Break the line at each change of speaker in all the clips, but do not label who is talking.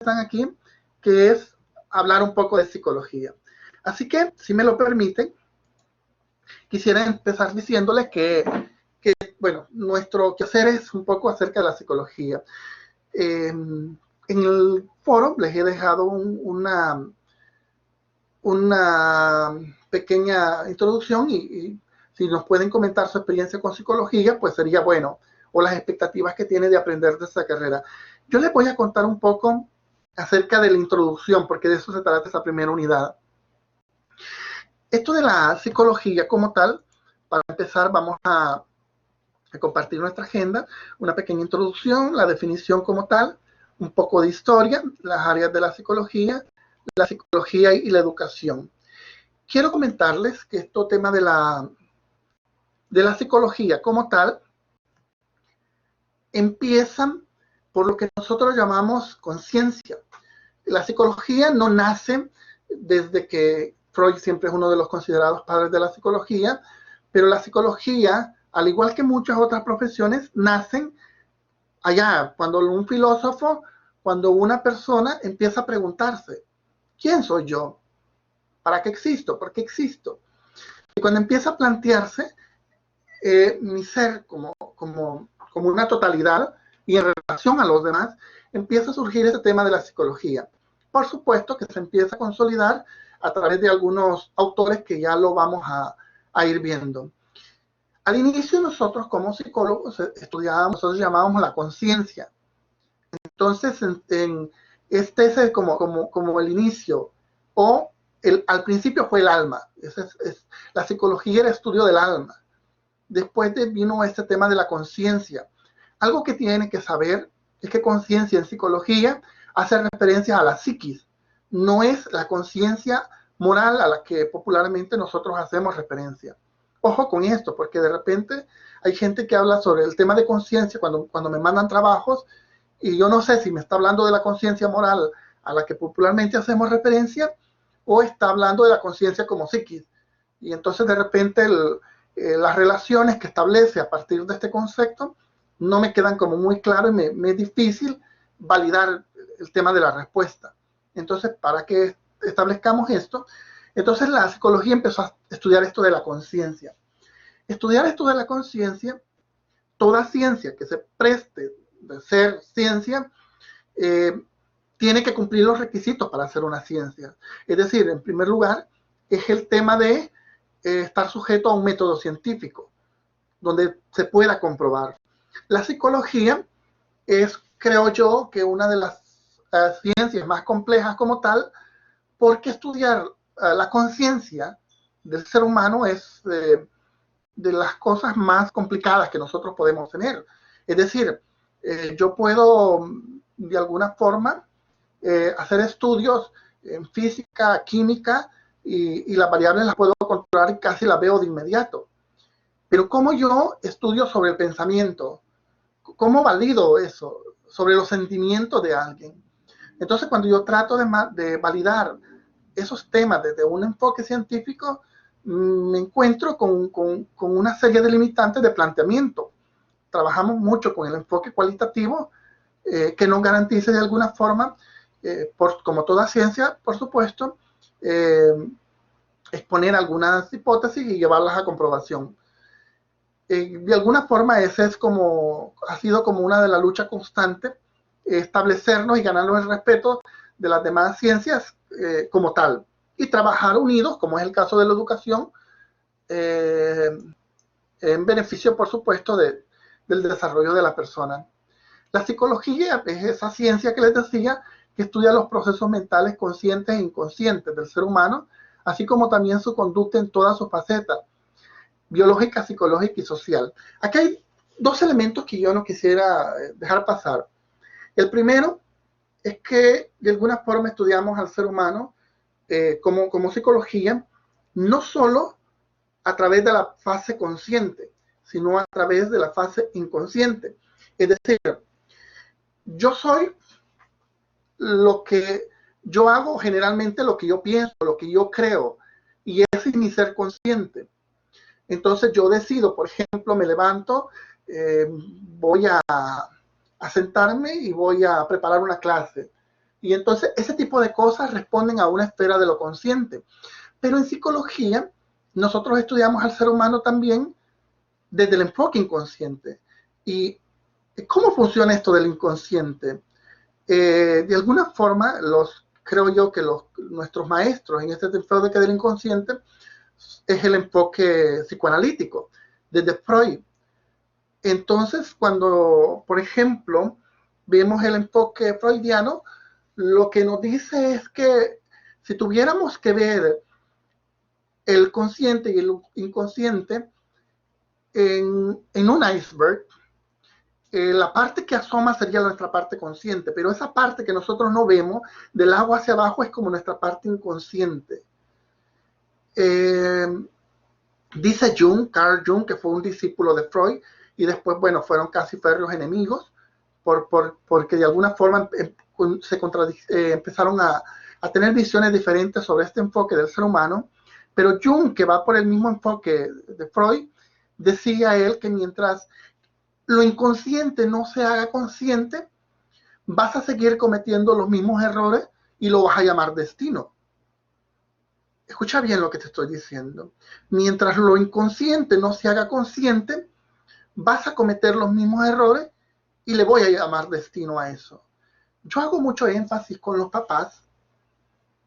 están aquí, que es hablar un poco de psicología. Así que, si me lo permiten, quisiera empezar diciéndoles que bueno, nuestro quehacer es un poco acerca de la psicología. En el foro les he dejado una pequeña introducción y si nos pueden comentar su experiencia con psicología, pues sería bueno, o las expectativas que tiene de aprender de esa carrera. Yo les voy a contar un poco acerca de la introducción, porque de eso se trata esa primera unidad. Esto de la psicología como tal, para empezar vamos a compartir nuestra agenda, una pequeña introducción, la definición como tal, un poco de historia, las áreas de la psicología y la educación. Quiero comentarles que este tema de la psicología como tal empieza por lo que nosotros llamamos conciencia. La psicología no nace desde que Freud siempre es uno de los considerados padres de la psicología, pero la psicología, al igual que muchas otras profesiones, nacen allá, cuando un filósofo, cuando una persona empieza a preguntarse, ¿quién soy yo? ¿Para qué existo? ¿Por qué existo? Y cuando empieza a plantearse mi ser como una totalidad y en relación a los demás, empieza a surgir ese tema de la psicología. Por supuesto que se empieza a consolidar a través de algunos autores que ya lo vamos a ir viendo. Al inicio nosotros como psicólogos estudiábamos, nosotros llamábamos la conciencia. Entonces este es como el inicio, o al principio fue el alma. La psicología era estudio del alma. Después vino este tema de la conciencia. Algo que tienen que saber es que conciencia en psicología hace referencia a la psiquis. No es la conciencia moral a la que popularmente nosotros hacemos referencia. Ojo con esto, porque de repente hay gente que habla sobre el tema de conciencia cuando me mandan trabajos y yo no sé si me está hablando de la conciencia moral a la que popularmente hacemos referencia o está hablando de la conciencia como psiquis. Y entonces de repente las relaciones que establece a partir de este concepto no me quedan como muy claro y me es difícil validar el tema de la respuesta. Entonces, para que establezcamos esto, entonces la psicología empezó a estudiar esto de la conciencia. Estudiar esto de la conciencia, toda ciencia que se preste de ser ciencia, tiene que cumplir los requisitos para ser una ciencia. Es decir, en primer lugar, es el tema de estar sujeto a un método científico, donde se pueda comprobar. La psicología es, creo yo, que una de las ciencias más complejas como tal, porque estudiar la conciencia del ser humano es de las cosas más complicadas que nosotros podemos tener. Es decir, yo puedo de alguna forma hacer estudios en física, química, y las variables las puedo controlar y casi las veo de inmediato. Pero ¿cómo yo estudio sobre el pensamiento? ¿Cómo valido eso? Sobre los sentimientos de alguien. Entonces, cuando yo trato de validar esos temas desde un enfoque científico, me encuentro con una serie de limitantes de planteamiento. Trabajamos mucho con el enfoque cualitativo, que nos garantice de alguna forma, como toda ciencia, por supuesto, exponer algunas hipótesis y llevarlas a comprobación. De alguna forma ese ha sido como una de las luchas constantes, establecernos y ganarnos el respeto de las demás ciencias como tal, y trabajar unidos, como es el caso de la educación, en beneficio, por supuesto, del desarrollo de la persona. La psicología es esa ciencia que les decía, que estudia los procesos mentales conscientes e inconscientes del ser humano, así como también su conducta en todas sus facetas, biológica, psicológica y social. Aquí hay dos elementos que yo no quisiera dejar pasar. El primero es que de alguna forma estudiamos al ser humano como psicología, no solo a través de la fase consciente, sino a través de la fase inconsciente. Es decir, yo soy lo que yo hago, generalmente lo que yo pienso, lo que yo creo, y ese es mi ser consciente. Entonces yo decido, por ejemplo, me levanto, voy a sentarme y voy a preparar una clase. Y entonces ese tipo de cosas responden a una esfera de lo consciente. Pero en psicología, nosotros estudiamos al ser humano también desde el enfoque inconsciente. ¿Y cómo funciona esto del inconsciente? De alguna forma, creo yo que nuestros maestros en este enfoque del inconsciente es el enfoque psicoanalítico, desde Freud. Entonces, cuando, por ejemplo, vemos el enfoque freudiano, lo que nos dice es que si tuviéramos que ver el consciente y el inconsciente en un iceberg, la parte que asoma sería nuestra parte consciente, pero esa parte que nosotros no vemos, del agua hacia abajo, es como nuestra parte inconsciente. Dice Jung, Carl Jung, que fue un discípulo de Freud, y después, bueno, fueron casi férreos enemigos, porque de alguna forma empezaron a tener visiones diferentes sobre este enfoque del ser humano. Pero Jung, que va por el mismo enfoque de Freud, decía él que mientras lo inconsciente no se haga consciente, vas a seguir cometiendo los mismos errores y lo vas a llamar destino. Escucha bien lo que te estoy diciendo. Mientras lo inconsciente no se haga consciente, vas a cometer los mismos errores y le voy a llamar destino a eso. Yo hago mucho énfasis con los papás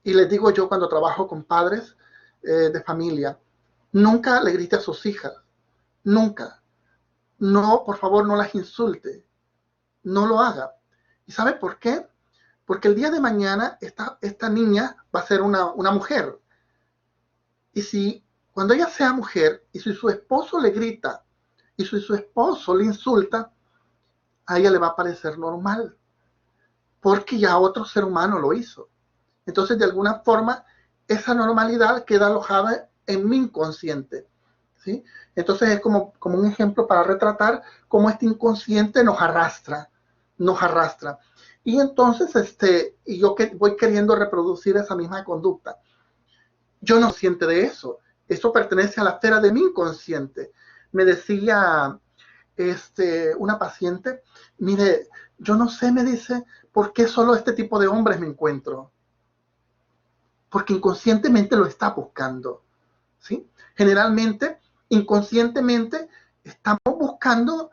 y les digo yo cuando trabajo con padres de familia, nunca le grite a sus hijas, nunca. No, por favor, no las insulte, no lo haga. ¿Y sabe por qué? Porque el día de mañana esta niña va a ser una mujer. Y si cuando ella sea mujer y si su esposo le grita y si su esposo le insulta, a ella le va a parecer normal, porque ya otro ser humano lo hizo. Entonces, de alguna forma, esa normalidad queda alojada en mi inconsciente, ¿sí? Entonces es como un ejemplo para retratar cómo este inconsciente nos arrastra. Y entonces, y yo voy queriendo reproducir esa misma conducta. Yo no siento de eso. Eso pertenece a la esfera de mi inconsciente. Me decía una paciente, mire, yo no sé, me dice, por qué solo este tipo de hombres me encuentro. Porque inconscientemente lo está buscando, ¿sí? Generalmente, inconscientemente, estamos buscando,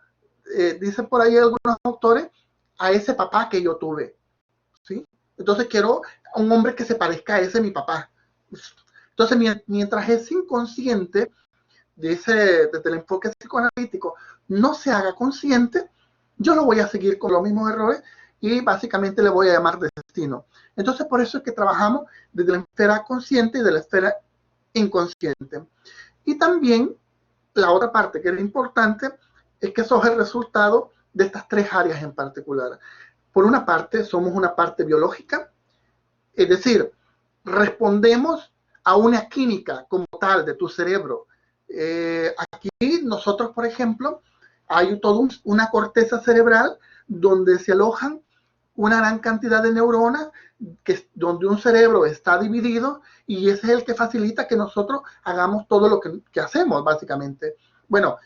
dicen por ahí algunos autores, a ese papá que yo tuve, ¿sí? Entonces quiero un hombre que se parezca a ese mi papá. Entonces, mientras es inconsciente, desde el enfoque psicoanalítico, no se haga consciente, yo lo voy a seguir con los mismos errores y básicamente le voy a llamar destino. Entonces, por eso es que trabajamos desde la esfera consciente y de la esfera inconsciente. Y también la otra parte que es importante es que eso es el resultado de estas tres áreas en particular. Por una parte, somos una parte biológica, es decir, respondemos a una química como tal de tu cerebro. Aquí nosotros, por ejemplo, hay toda una corteza cerebral donde se alojan una gran cantidad de neuronas, donde un cerebro está dividido y ese es el que facilita que nosotros hagamos todo lo que hacemos, básicamente. Bueno,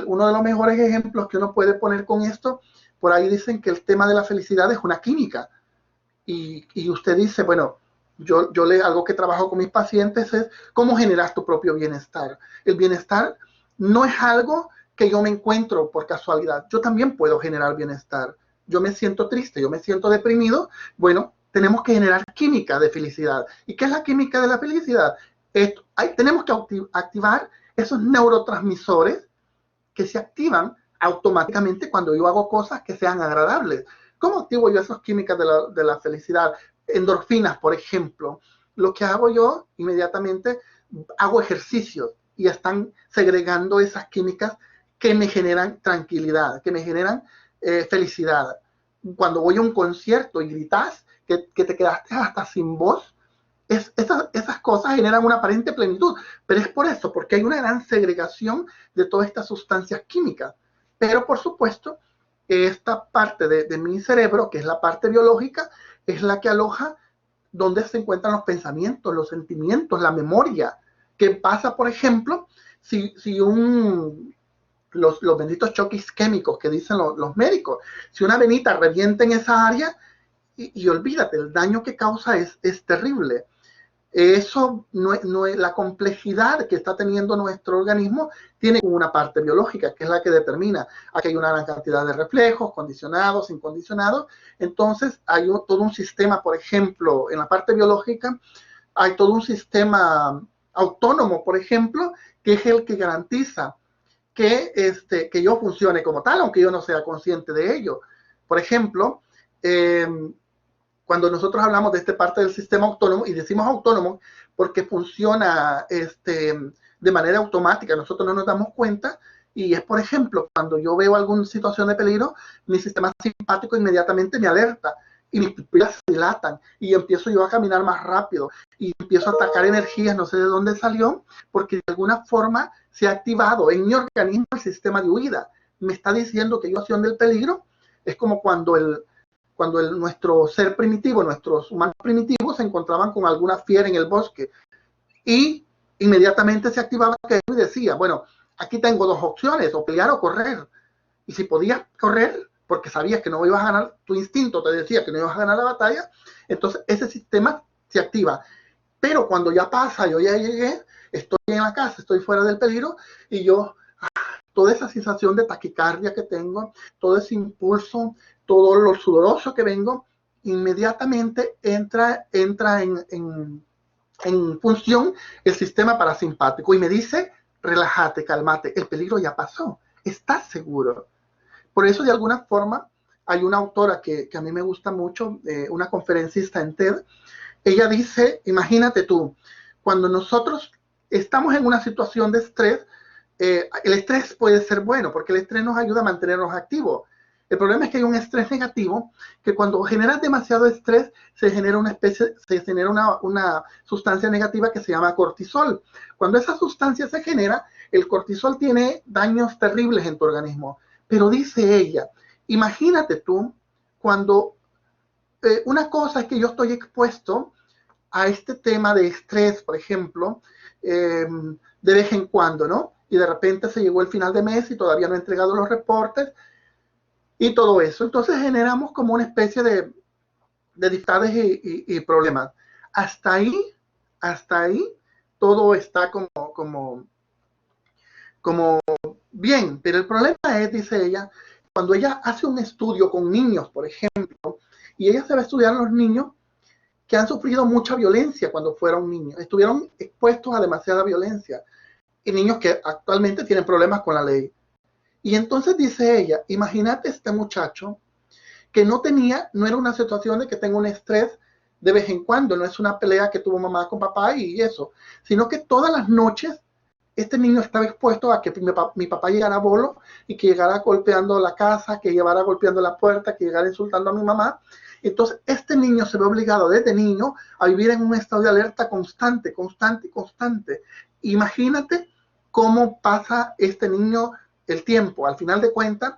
uno de los mejores ejemplos que uno puede poner con esto, por ahí dicen que el tema de la felicidad es una química. Y usted dice, bueno, algo que trabajo con mis pacientes es cómo generas tu propio bienestar. El bienestar no es algo que yo me encuentro por casualidad. Yo también puedo generar bienestar. Yo me siento triste, yo me siento deprimido. Bueno, tenemos que generar química de felicidad. ¿Y qué es la química de la felicidad? Tenemos que activar esos neurotransmisores que se activan automáticamente cuando yo hago cosas que sean agradables. ¿Cómo activo yo esas químicas de la felicidad? Endorfinas, por ejemplo. Lo que hago yo, inmediatamente hago ejercicios y están segregando esas químicas que me generan tranquilidad, que me generan felicidad. Cuando voy a un concierto y gritas que te quedaste hasta sin voz, esas cosas generan una aparente plenitud, pero es por eso, porque hay una gran segregación de todas estas sustancias químicas. Pero por supuesto, esta parte de mi cerebro, que es la parte biológica, es la que aloja donde se encuentran los pensamientos, los sentimientos, la memoria. ¿Qué pasa, por ejemplo, si los benditos choques químicos que dicen los médicos, si una venita revienta en esa área, y olvídate, el daño que causa es terrible. Eso no es la complejidad que está teniendo nuestro organismo, tiene una parte biológica, que es la que determina. Aquí hay una gran cantidad de reflejos, condicionados, incondicionados. Entonces, hay todo un sistema, por ejemplo, en la parte biológica, hay todo un sistema autónomo, por ejemplo, que es el que garantiza que yo funcione como tal, aunque yo no sea consciente de ello. Por ejemplo, cuando nosotros hablamos de esta parte del sistema autónomo, y decimos autónomo porque funciona de manera automática, nosotros no nos damos cuenta, y es, por ejemplo, cuando yo veo alguna situación de peligro, mi sistema simpático inmediatamente me alerta, y mis pupilas se dilatan, y empiezo yo a caminar más rápido, y empiezo a atacar energías, no sé de dónde salió, porque de alguna forma se ha activado en mi organismo el sistema de huida. Me está diciendo que yo acción del peligro, es como cuando nuestro ser primitivo, nuestros humanos primitivos se encontraban con alguna fiera en el bosque y inmediatamente se activaba y decía, bueno, aquí tengo dos opciones, o pelear o correr. Y si podías correr, porque sabías que no ibas a ganar, tu instinto te decía que no ibas a ganar la batalla, entonces ese sistema se activa. Pero cuando ya pasa, yo ya llegué, estoy en la casa, estoy fuera del peligro, y yo, toda esa sensación de taquicardia que tengo, todo ese impulso, todo lo sudoroso que vengo, inmediatamente entra en función el sistema parasimpático y me dice, relájate, cálmate, el peligro ya pasó, estás seguro. Por eso, de alguna forma, hay una autora que a mí me gusta mucho, una conferencista en TED, ella dice, imagínate tú, cuando nosotros estamos en una situación de estrés, el estrés puede ser bueno porque el estrés nos ayuda a mantenernos activos. El problema es que hay un estrés negativo que cuando generas demasiado estrés se genera una sustancia negativa que se llama cortisol. Cuando esa sustancia se genera, el cortisol tiene daños terribles en tu organismo. Pero dice ella, imagínate tú cuando una cosa es que yo estoy expuesto a este tema de estrés, por ejemplo, de vez en cuando, ¿no? Y de repente se llegó el final de mes y todavía no he entregado los reportes y todo eso. Entonces generamos como una especie de dificultades y problemas. Hasta ahí, todo está como bien, pero el problema es, dice ella, cuando ella hace un estudio con niños, por ejemplo, y ella se va a estudiar a los niños que han sufrido mucha violencia cuando fueron niños, estuvieron expuestos a demasiada violencia, y niños que actualmente tienen problemas con la ley. Y entonces dice ella, imagínate este muchacho que no era una situación de que tenga un estrés de vez en cuando, no es una pelea que tuvo mamá con papá y eso, sino que todas las noches este niño estaba expuesto a que mi papá llegara a bolo y que llegara golpeando la casa, que llegara golpeando la puerta, que llegara insultando a mi mamá. Entonces, este niño se ve obligado desde niño a vivir en un estado de alerta constante, constante y constante. Imagínate cómo pasa este niño el tiempo. Al final de cuentas,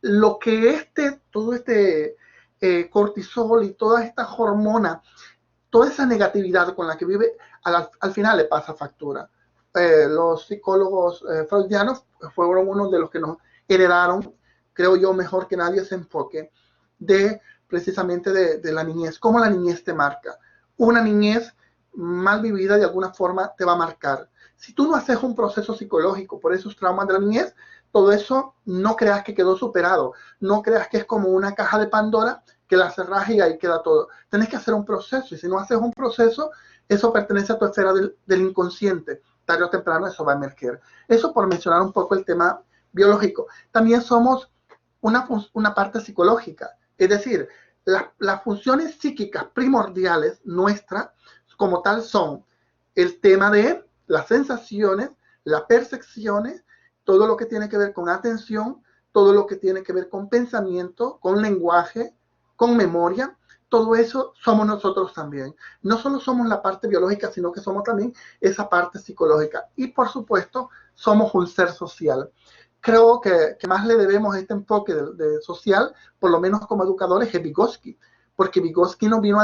lo que todo este cortisol y toda esta hormona, toda esa negatividad con la que vive, al final le pasa factura. Los psicólogos freudianos fueron uno de los que nos heredaron, creo yo, mejor que nadie, ese enfoque precisamente de la niñez, cómo la niñez te marca. Una niñez mal vivida de alguna forma te va a marcar. Si tú no haces un proceso psicológico por esos traumas de la niñez, todo eso no creas que quedó superado, no creas que es como una caja de Pandora que la cerras y ahí queda todo. Tienes que hacer un proceso, y si no haces un proceso, eso pertenece a tu esfera del inconsciente. Tarde o temprano eso va a emerger. Eso por mencionar un poco el tema biológico. También somos una parte psicológica, es decir, las funciones psíquicas primordiales nuestras como tal son el tema de las sensaciones, las percepciones, todo lo que tiene que ver con atención, todo lo que tiene que ver con pensamiento, con lenguaje, con memoria. Todo eso somos nosotros también. No solo somos la parte biológica, sino que somos también esa parte psicológica. Y por supuesto, somos un ser social. Creo que más le debemos este enfoque de social, por lo menos como educadores, es Vygotsky. Porque Vygotsky nos vino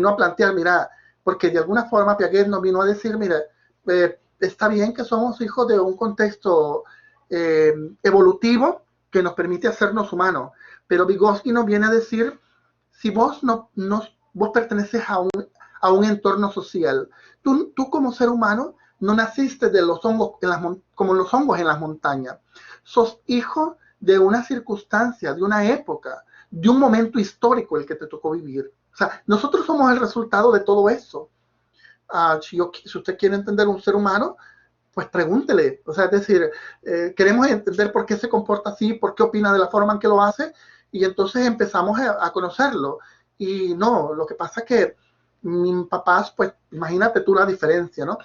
a plantear, mira, porque de alguna forma Piaget nos vino a decir, mira, está bien que somos hijos de un contexto evolutivo que nos permite hacernos humanos, pero Vygotsky nos viene a decir, si vos vos perteneces a un entorno social, tú como ser humano no naciste de los hongos como los hongos en las montañas. Sos hijo de una circunstancia, de una época, de un momento histórico el que te tocó vivir. O sea, nosotros somos el resultado de todo eso. Si usted quiere entender un ser humano, pues pregúntele. O sea, es decir, queremos entender por qué se comporta así, por qué opina de la forma en que lo hace, y entonces empezamos a conocerlo. Y no, lo que pasa es que mis papás, pues imagínate tú la diferencia, ¿no?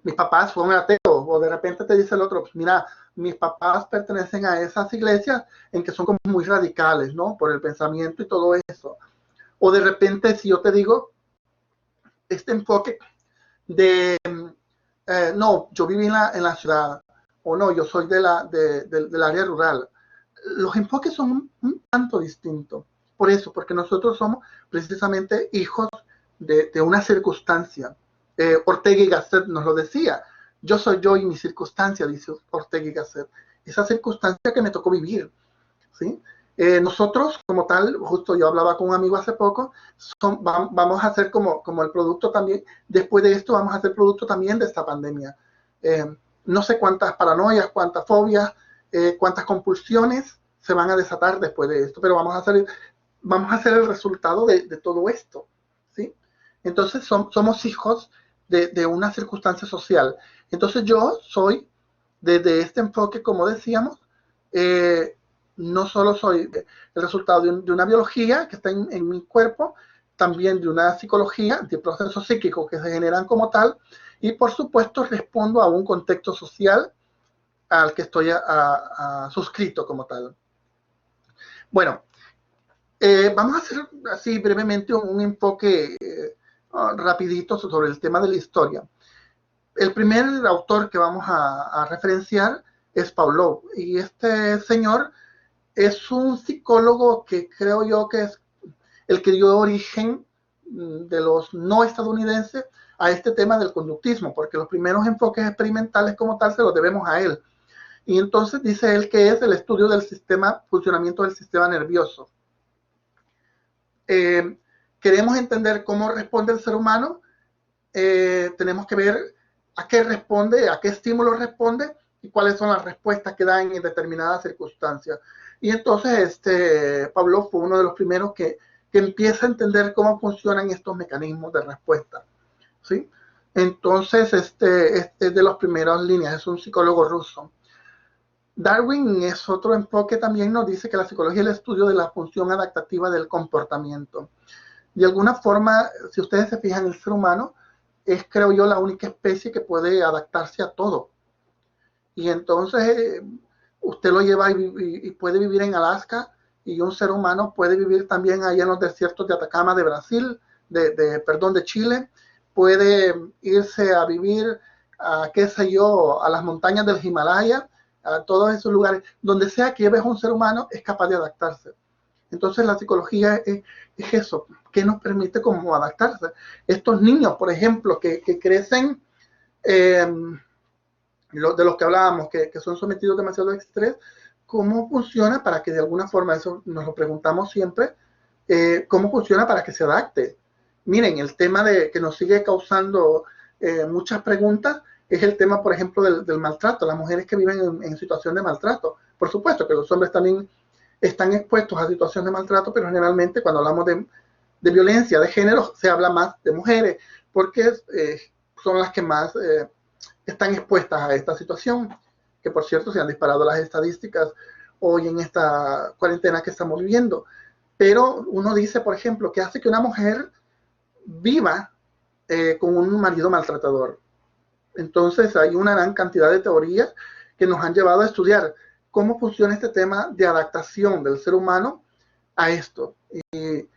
Mis papás fueron ateos, o de repente te dice el otro, pues mira, mis papás pertenecen a esas iglesias en que son como muy radicales, ¿no? Por el pensamiento y todo eso. O de repente, si yo te digo, este enfoque de, no, yo viví en la ciudad, o no, yo soy del área rural. Los enfoques son un tanto distintos. Por eso, porque nosotros somos precisamente hijos de una circunstancia. Ortega y Gasset nos lo decía. Yo soy yo y mi circunstancia, dice Ortega y Gasset. Esa circunstancia que me tocó vivir, ¿sí? Nosotros, como tal, justo yo hablaba con un amigo hace poco, vamos a hacer como el producto también, después de esto vamos a hacer producto también de esta pandemia. No sé cuántas paranoias, cuántas fobias, cuántas compulsiones se van a desatar después de esto, pero vamos a hacer el resultado de todo esto, ¿sí? Entonces somos hijos de una circunstancia social. Entonces yo soy, desde este enfoque, como decíamos, no solo soy el resultado de una biología que está en mi cuerpo, también de una psicología, de procesos psíquicos que se generan como tal, y por supuesto respondo a un contexto social al que estoy suscrito como tal. Bueno, vamos a hacer así brevemente un enfoque rapidito sobre el tema de la historia. El primer autor que vamos a referenciar es Pavlov, y este señor es un psicólogo que creo yo que es el que dio origen de los no estadounidenses a este tema del conductismo, porque los primeros enfoques experimentales como tal se los debemos a él. Y entonces dice él que es el estudio del funcionamiento del sistema nervioso. Queremos entender cómo responde el ser humano, tenemos que ver a qué responde, a qué estímulo responde y cuáles son las respuestas que dan en determinadas circunstancias. Y entonces Pavlov fue uno de los primeros que empieza a entender cómo funcionan estos mecanismos de respuesta, ¿sí? Entonces es de las primeras líneas, es un psicólogo ruso. Darwin es otro enfoque, también nos dice que la psicología es el estudio de la función adaptativa del comportamiento. De alguna forma, si ustedes se fijan, el ser humano es, creo yo, la única especie que puede adaptarse a todo. Y entonces usted lo lleva y puede vivir en Alaska, y un ser humano puede vivir también allá en los desiertos de Atacama de Brasil, de Chile, puede irse a vivir qué sé yo, a las montañas del Himalaya, a todos esos lugares, donde sea que lleves un ser humano, es capaz de adaptarse. Entonces la psicología es eso, que nos permite como adaptarse. Estos niños, por ejemplo, que crecen, de los que hablábamos, que son sometidos demasiado a estrés, ¿cómo funciona para que de alguna forma, eso nos lo preguntamos siempre, cómo funciona para que se adapte? Miren, el tema que nos sigue causando muchas preguntas es el tema, por ejemplo, del maltrato, las mujeres que viven en situación de maltrato. Por supuesto que los hombres también están expuestos a situaciones de maltrato, pero generalmente cuando hablamos de violencia de género se habla más de mujeres, porque son las que más están expuestas a esta situación, que por cierto se han disparado las estadísticas hoy en esta cuarentena que estamos viviendo. Pero uno dice, por ejemplo, que hace que una mujer viva con un marido maltratador. Entonces hay una gran cantidad de teorías que nos han llevado a estudiar cómo funciona este tema de adaptación del ser humano a esto. Y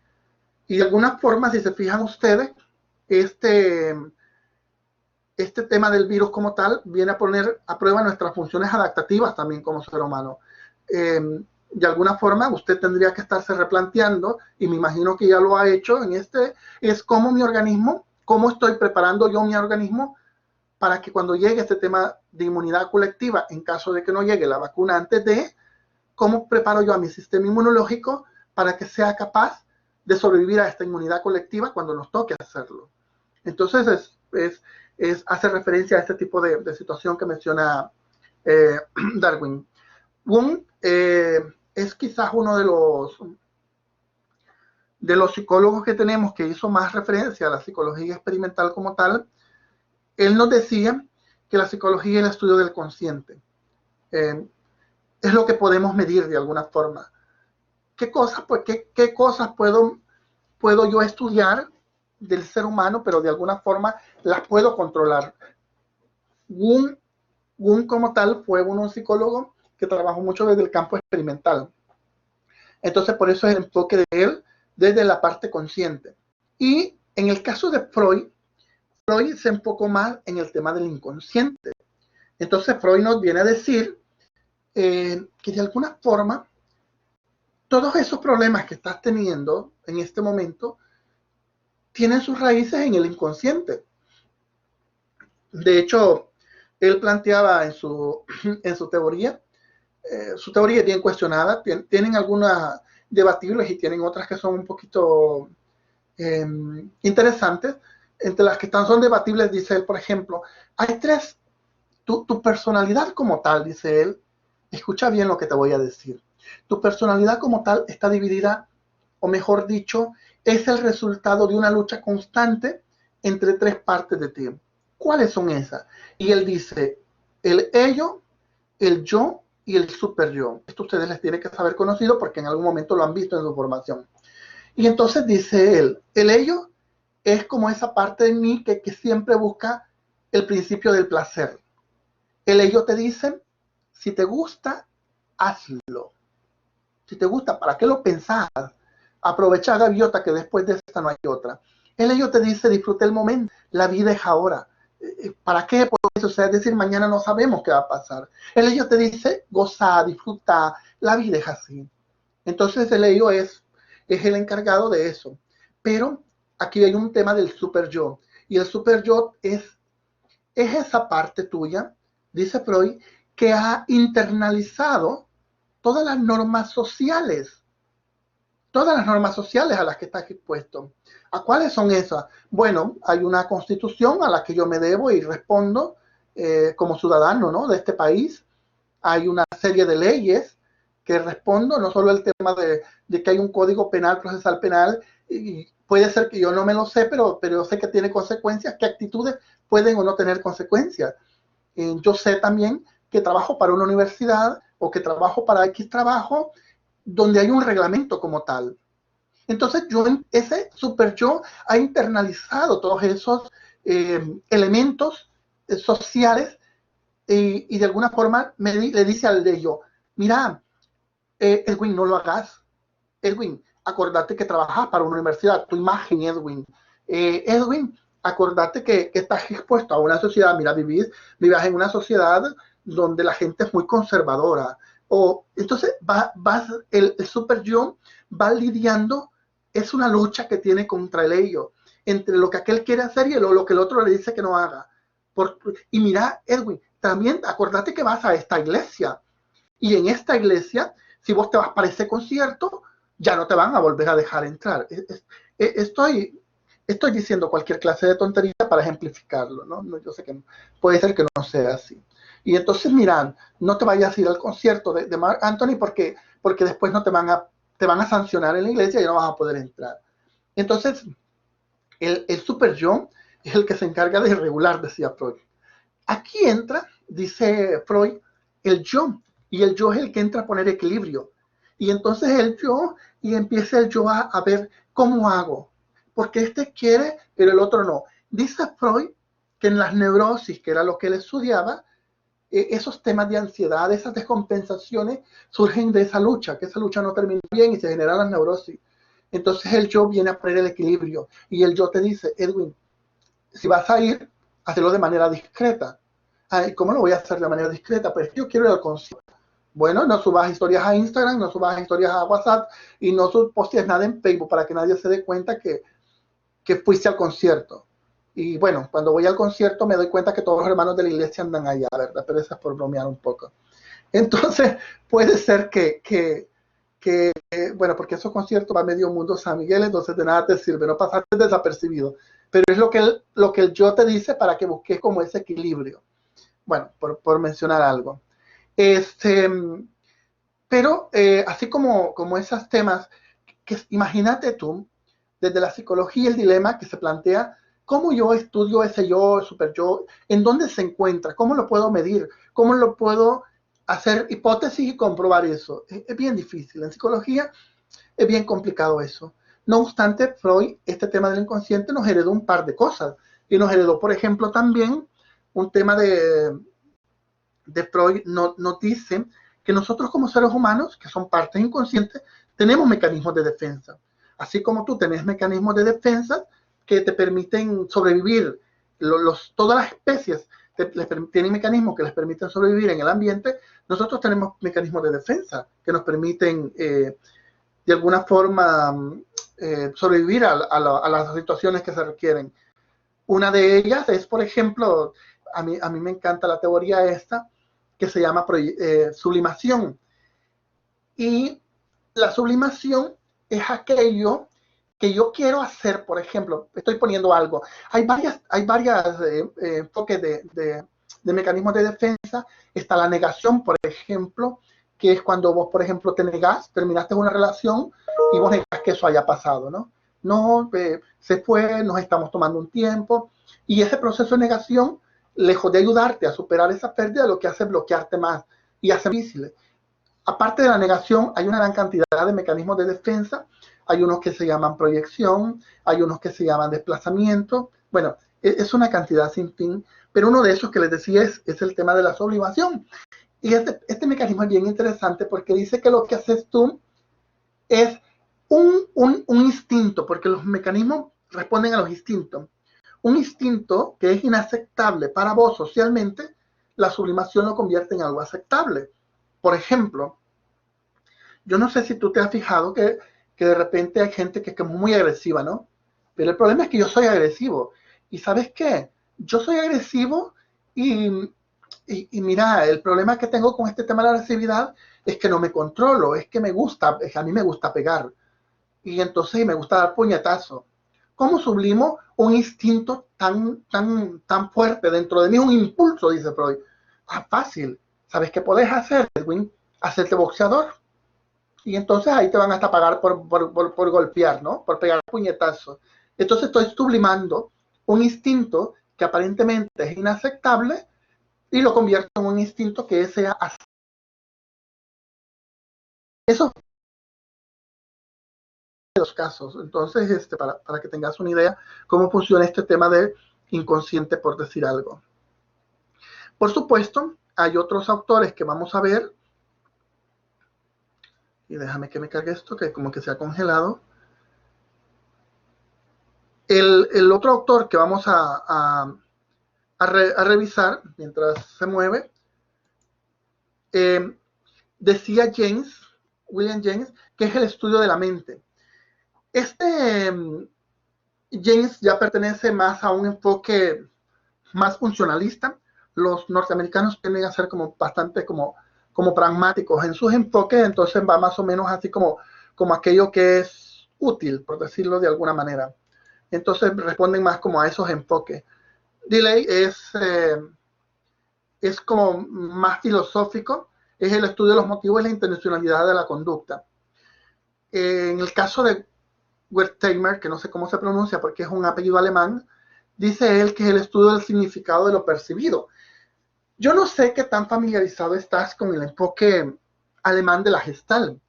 de alguna forma, si se fijan ustedes, este tema del virus como tal viene a poner a prueba nuestras funciones adaptativas también como ser humano. De alguna forma, usted tendría que estarse replanteando, y me imagino que ya lo ha hecho es cómo mi organismo, cómo estoy preparando yo mi organismo para que cuando llegue este tema de inmunidad colectiva, en caso de que no llegue la vacuna antes de, cómo preparo yo a mi sistema inmunológico para que sea capaz de sobrevivir a esta inmunidad colectiva cuando nos toque hacerlo. Entonces hace referencia a este tipo de situación que menciona Darwin. Wundt es quizás uno de los psicólogos que tenemos que hizo más referencia a la psicología experimental como tal. Él nos decía que la psicología es el estudio del consciente. Es lo que podemos medir de alguna forma. ¿Qué cosas puedo yo estudiar del ser humano, pero de alguna forma las puedo controlar? Wundt como tal fue un psicólogo que trabajó mucho desde el campo experimental. Entonces, por eso es el enfoque de él desde la parte consciente. Y en el caso de Freud se enfocó más en el tema del inconsciente. Entonces, Freud nos viene a decir que de alguna forma todos esos problemas que estás teniendo en este momento tienen sus raíces en el inconsciente. De hecho, él planteaba en su teoría, su teoría es bien cuestionada, tienen algunas debatibles y tienen otras que son un poquito interesantes. Entre las que son debatibles, dice él, por ejemplo, hay tres, tu personalidad como tal, dice él, escucha bien lo que te voy a decir, tu personalidad como tal está dividida, o mejor dicho, es el resultado de una lucha constante entre tres partes de ti. ¿Cuáles son esas? Y él dice, el ello, el yo y el super yo. Esto ustedes les tienen que saber conocido porque en algún momento lo han visto en su formación. Y entonces dice él, el ello es como esa parte de mí que siempre busca el principio del placer. El ello te dice, si te gusta, hazlo. Si te gusta, ¿para qué lo pensás? Aprovecha, gaviota, que después de esta no hay otra. El ello te dice, disfruta el momento, la vida es ahora. ¿Para qué? Pues, o sea, es decir, mañana no sabemos qué va a pasar. El ello te dice, goza, disfruta, la vida es así. Entonces el ello es el encargado de eso. Pero aquí hay un tema del super yo. Y el super yo es esa parte tuya, dice Freud, que ha internalizado todas las normas sociales a las que estás expuesto. ¿A cuáles son esas? Bueno, hay una constitución a la que yo me debo y respondo como ciudadano, ¿no?, de este país. Hay una serie de leyes que respondo, no solo el tema de que hay un código penal, procesal penal, y puede ser que yo no me lo sé, pero sé que tiene consecuencias, qué actitudes pueden o no tener consecuencias. Yo sé también que trabajo para una universidad o que trabajo para X trabajo donde hay un reglamento como tal. Entonces ese super yo ha internalizado todos esos elementos sociales y de alguna forma le dice al de yo, mira, Edwin, no lo hagas. Edwin, acordate que trabajas para una universidad, tu imagen, Edwin. Edwin, acordate que estás expuesto a una sociedad, mira, vives en una sociedad donde la gente es muy conservadora. Entonces, el super yo va lidiando, es una lucha que tiene contra el ello, entre lo que aquel quiere hacer y lo que el otro le dice que no haga. Y mira, Edwin, también acordate que vas a esta iglesia, y en esta iglesia, si vos te vas para ese concierto, ya no te van a volver a dejar entrar. Estoy diciendo cualquier clase de tontería para ejemplificarlo, ¿no? Yo sé que puede ser que no sea así. Y entonces, miran, no te vayas a ir al concierto de Marc Anthony porque después no te van a sancionar en la iglesia y no vas a poder entrar. Entonces, el super yo es el que se encarga de regular, decía Freud. Aquí entra, dice Freud, el yo. Y el yo es el que entra a poner equilibrio. Y entonces el yo, y empieza el yo a ver cómo hago. Porque este quiere, pero el otro no. Dice Freud que en las neurosis, que era lo que él estudiaba, esos temas de ansiedad, esas descompensaciones, surgen de esa lucha, que esa lucha no termina bien y se generan las neurosis. Entonces el yo viene a poner el equilibrio. Y el yo te dice, Edwin, si vas a ir, hazlo de manera discreta. Ay, ¿cómo lo voy a hacer de manera discreta? Pues yo quiero ir al concierto. Bueno, no subas historias a Instagram, no subas historias a WhatsApp y no postees nada en Facebook para que nadie se dé cuenta que fuiste al concierto. Y bueno, cuando voy al concierto me doy cuenta que todos los hermanos de la iglesia andan allá, ¿verdad? Pero eso es por bromear un poco. Entonces, puede ser que bueno, porque esos conciertos va a medio mundo San Miguel, entonces de nada te sirve, no pasaste desapercibido. Pero es lo que el yo te dice para que busques como ese equilibrio. Bueno, por mencionar algo. Pero así como esos temas, imagínate tú, desde la psicología, el dilema que se plantea, ¿cómo yo estudio ese yo, super yo? ¿En dónde se encuentra? ¿Cómo lo puedo medir? ¿Cómo lo puedo hacer hipótesis y comprobar eso? Es bien difícil. En psicología es bien complicado eso. No obstante, Freud, este tema del inconsciente nos heredó un par de cosas. Y nos heredó, por ejemplo, también un tema de Freud, nos dice que nosotros como seres humanos, que son partes inconscientes, tenemos mecanismos de defensa. Así como tú tenés mecanismos de defensa que te permiten sobrevivir, todas las especies tienen mecanismos que les permiten sobrevivir en el ambiente, nosotros tenemos mecanismos de defensa que nos permiten de alguna forma sobrevivir a las situaciones que se requieren. Una de ellas es, por ejemplo, a mí me encanta la teoría esta, que se llama sublimación. Y la sublimación es aquello que yo quiero hacer, por ejemplo, estoy poniendo algo. Hay varias enfoques de mecanismos de defensa. Está la negación, por ejemplo, que es cuando vos, por ejemplo, te negás, terminaste una relación y vos negás que eso haya pasado, ¿no? No, se fue, nos estamos tomando un tiempo. Y ese proceso de negación, lejos de ayudarte a superar esa pérdida, lo que hace es bloquearte más y hace difícil. Aparte de la negación, hay una gran cantidad de mecanismos de defensa. Hay unos que se llaman proyección, hay unos que se llaman desplazamiento. Bueno, es una cantidad sin fin, pero uno de esos que les decía es el tema de la sublimación. Y este mecanismo es bien interesante porque dice que lo que haces tú es un instinto, porque los mecanismos responden a los instintos. Un instinto que es inaceptable para vos socialmente, la sublimación lo convierte en algo aceptable. Por ejemplo, yo no sé si tú te has fijado que de repente hay gente que es muy agresiva, ¿no? Pero el problema es que yo soy agresivo. ¿Y sabes qué? Yo soy agresivo y mira, el problema que tengo con este tema de la agresividad es que no me controlo, es que a mí me gusta pegar. Y entonces me gusta dar puñetazo. ¿Cómo sublimo un instinto tan fuerte dentro de mí? Un impulso, dice Freud. Ah, fácil. ¿Sabes qué podés hacer, Edwin? Hacerte boxeador. Y entonces ahí te van hasta pagar por golpear, ¿no? Por pegar puñetazos. Entonces estoy sublimando un instinto que aparentemente es inaceptable y lo convierto en un instinto que sea así. Eso es los casos. Entonces, para que tengas una idea cómo funciona este tema de inconsciente, por decir algo. Por supuesto, hay otros autores que vamos a ver. Y déjame que me cargue esto, que como que se ha congelado. El otro autor que vamos a revisar mientras se mueve, decía William James, que es el estudio de la mente. James ya pertenece más a un enfoque más funcionalista. Los norteamericanos tienden a ser como bastante como pragmáticos en sus enfoques, entonces va más o menos así como aquello que es útil, por decirlo de alguna manera. Entonces responden más como a esos enfoques. Delay es como más filosófico, es el estudio de los motivos y la intencionalidad de la conducta. En el caso de Wertheimer, que no sé cómo se pronuncia porque es un apellido alemán, dice él que es el estudio del significado de lo percibido. Yo no sé qué tan familiarizado estás con el enfoque alemán de la Gestalt.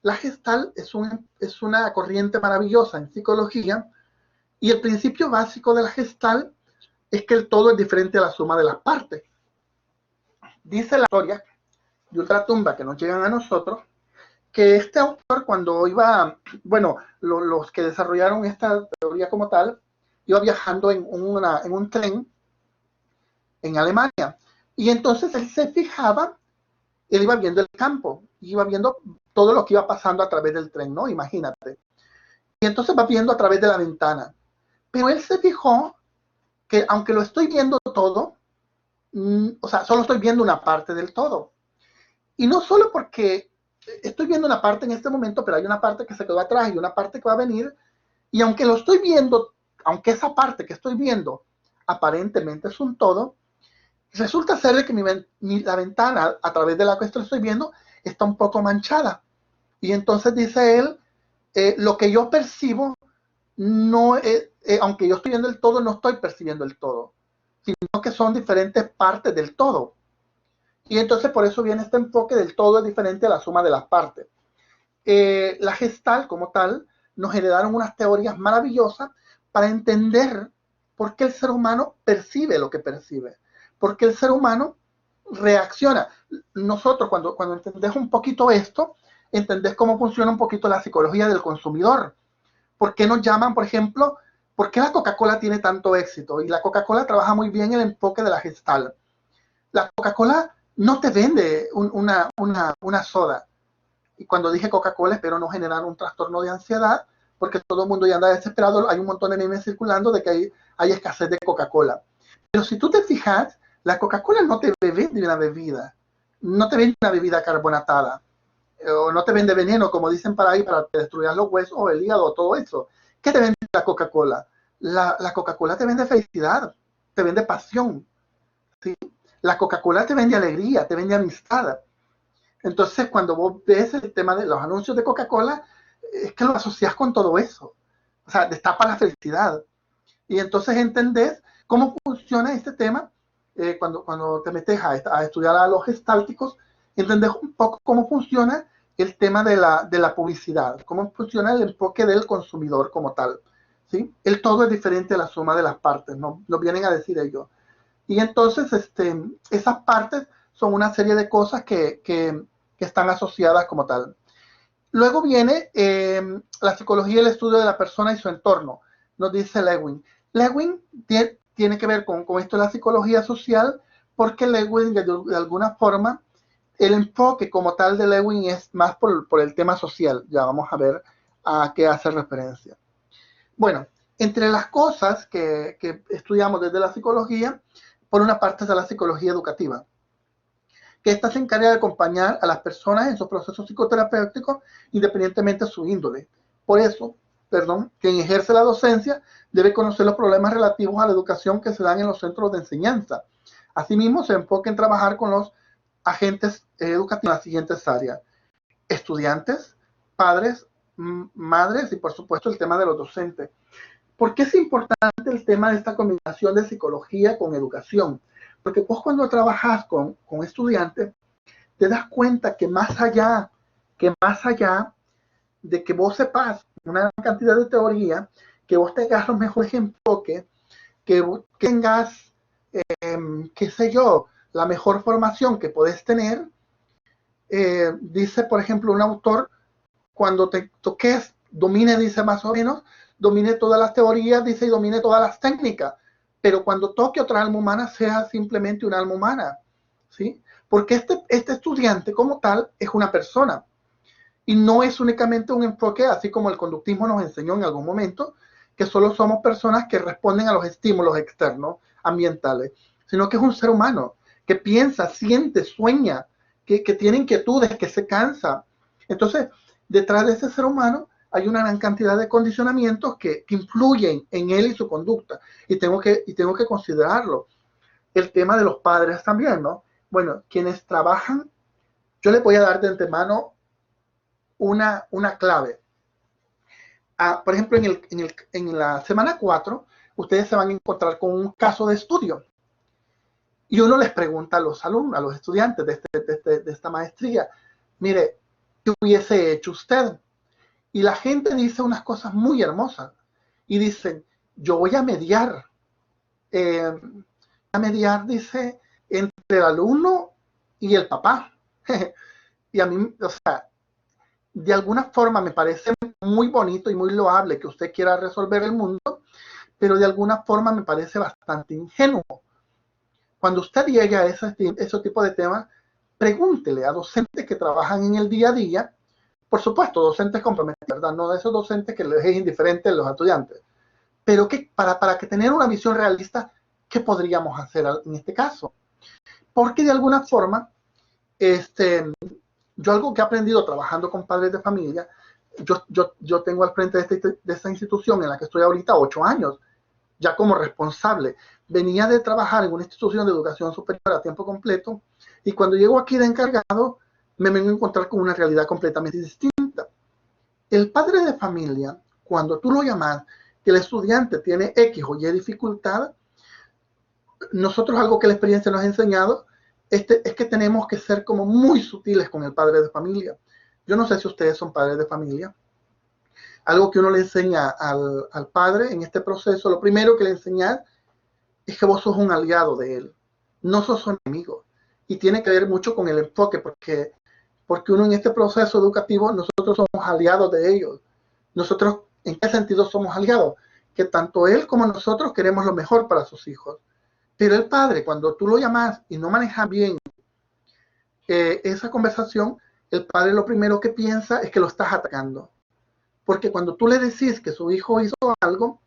La Gestalt es una corriente maravillosa en psicología y el principio básico de la Gestalt es que el todo es diferente a la suma de las partes. Dice la historia de ultratumba que nos llegan a nosotros, que este autor cuando iba, bueno, los que desarrollaron esta teoría como tal, iba viajando en un tren en Alemania. Y entonces él se fijaba, él iba viendo el campo, iba viendo todo lo que iba pasando a través del tren, ¿no? Imagínate. Y entonces va viendo a través de la ventana. Pero él se fijó que aunque lo estoy viendo todo, o sea, solo estoy viendo una parte del todo. Y no solo porque estoy viendo una parte en este momento, pero hay una parte que se quedó atrás y una parte que va a venir, y aunque lo estoy viendo, aunque esa parte que estoy viendo aparentemente es un todo, resulta ser de que la ventana a través de la que estoy viendo está un poco manchada. Y entonces dice él, lo que yo percibo, no aunque yo estoy viendo el todo, no estoy percibiendo el todo, sino que son diferentes partes del todo. Y entonces por eso viene este enfoque del todo es diferente a la suma de las partes. La Gestalt como tal nos heredaron unas teorías maravillosas para entender por qué el ser humano percibe lo que percibe, por qué el ser humano reacciona. Nosotros cuando entendés un poquito esto, entendés cómo funciona un poquito la psicología del consumidor. ¿Por qué nos llaman, por ejemplo, por qué la Coca-Cola tiene tanto éxito? Y la Coca-Cola trabaja muy bien el enfoque de la Gestalt. La Coca-Cola no te vende una soda. Y cuando dije Coca-Cola, espero no generar un trastorno de ansiedad, porque todo el mundo ya anda desesperado. Hay un montón de memes circulando de que hay escasez de Coca-Cola. Pero si tú te fijas, la Coca-Cola no te vende una bebida, no te vende una bebida carbonatada, o no te vende veneno, como dicen para ahí, para destruir los huesos o el hígado, todo eso. ¿Qué te vende la Coca-Cola? La Coca-Cola te vende felicidad, te vende pasión, ¿sí? La Coca-Cola te vende alegría, te vende amistad. Entonces, cuando vos ves el tema de los anuncios de Coca-Cola, es que lo asocias con todo eso. O sea, destapa la felicidad. Y entonces entendés cómo funciona este tema cuando te metes a estudiar a los gestálticos, entendés un poco cómo funciona el tema de la publicidad, cómo funciona el enfoque del consumidor como tal. ¿Sí? El todo es diferente a la suma de las partes, ¿no? Nos vienen a decir ellos. Y entonces esas partes son una serie de cosas que están asociadas como tal. Luego viene la psicología y el estudio de la persona y su entorno, nos dice Lewin. Lewin tiene que ver con esto de la psicología social, porque Lewin de alguna forma, el enfoque como tal de Lewin es más por el tema social. Ya vamos a ver a qué hace referencia. Bueno, entre las cosas que estudiamos desde la psicología, por una parte está la psicología educativa, que esta se encarga de acompañar a las personas en sus procesos psicoterapéuticos independientemente de su índole. Por eso, quien ejerce la docencia debe conocer los problemas relativos a la educación que se dan en los centros de enseñanza. Asimismo, se enfoca en trabajar con los agentes educativos en las siguientes áreas: estudiantes, padres, madres y por supuesto el tema de los docentes. ¿Por qué es importante el tema de esta combinación de psicología con educación? Porque vos cuando trabajas con estudiantes, te das cuenta que más allá de que vos sepas una cantidad de teoría, que vos tengas los mejores enfoques, que vos tengas, qué sé yo, la mejor formación que podés tener, dice, por ejemplo, un autor, cuando te toques, domine, dice más o menos, domine todas las teorías, dice, y domine todas las técnicas, pero cuando toque otra alma humana, sea simplemente una alma humana, ¿sí? Porque este estudiante como tal es una persona, y no es únicamente un enfoque, así como el conductismo nos enseñó en algún momento, que solo somos personas que responden a los estímulos externos, ambientales, sino que es un ser humano, que piensa, siente, sueña, que tiene inquietudes, que se cansa. Entonces, detrás de ese ser humano hay una gran cantidad de condicionamientos que influyen en él y su conducta, y tengo que considerarlo. El tema de los padres también, ¿no? Bueno, quienes trabajan, yo les voy a dar de antemano una clave. Por ejemplo, en la semana 4, ustedes se van a encontrar con un caso de estudio. Y uno les pregunta a los alumnos, a los estudiantes de esta maestría, mire, ¿qué hubiese hecho usted? Y la gente dice unas cosas muy hermosas. Y dicen, yo voy a mediar. A mediar, dice, entre el alumno y el papá. Y a mí, o sea, de alguna forma me parece muy bonito y muy loable que usted quiera resolver el mundo, pero de alguna forma me parece bastante ingenuo. Cuando usted llegue a ese tipo de temas, pregúntele a docentes que trabajan en el día a día, por supuesto, docentes comprometidos, ¿verdad? No de esos docentes que les es indiferente a los estudiantes, pero que para que tener una visión realista, ¿qué podríamos hacer en este caso? Porque de alguna forma, yo algo que he aprendido trabajando con padres de familia, yo tengo al frente de esta institución en la que estoy ahorita 8 años, ya como responsable. Venía de trabajar en una institución de educación superior a tiempo completo y cuando llego aquí de encargado me vengo a encontrar con una realidad completamente distinta. El padre de familia, cuando tú lo llamas que el estudiante tiene X o Y dificultad, nosotros algo que la experiencia nos ha enseñado es que tenemos que ser como muy sutiles con el padre de familia. Yo no sé si ustedes son padres de familia. Algo que uno le enseña al padre en este proceso, lo primero que le enseña es que vos sos un aliado de él, no sos un enemigo. Y tiene que ver mucho con el enfoque, porque uno en este proceso educativo, nosotros somos aliados de ellos. Nosotros, ¿en qué sentido somos aliados? Que tanto él como nosotros queremos lo mejor para sus hijos. Pero el padre, cuando tú lo llamas y no manejas bien esa conversación, el padre lo primero que piensa es que lo estás atacando. Porque cuando tú le decís que su hijo hizo algo,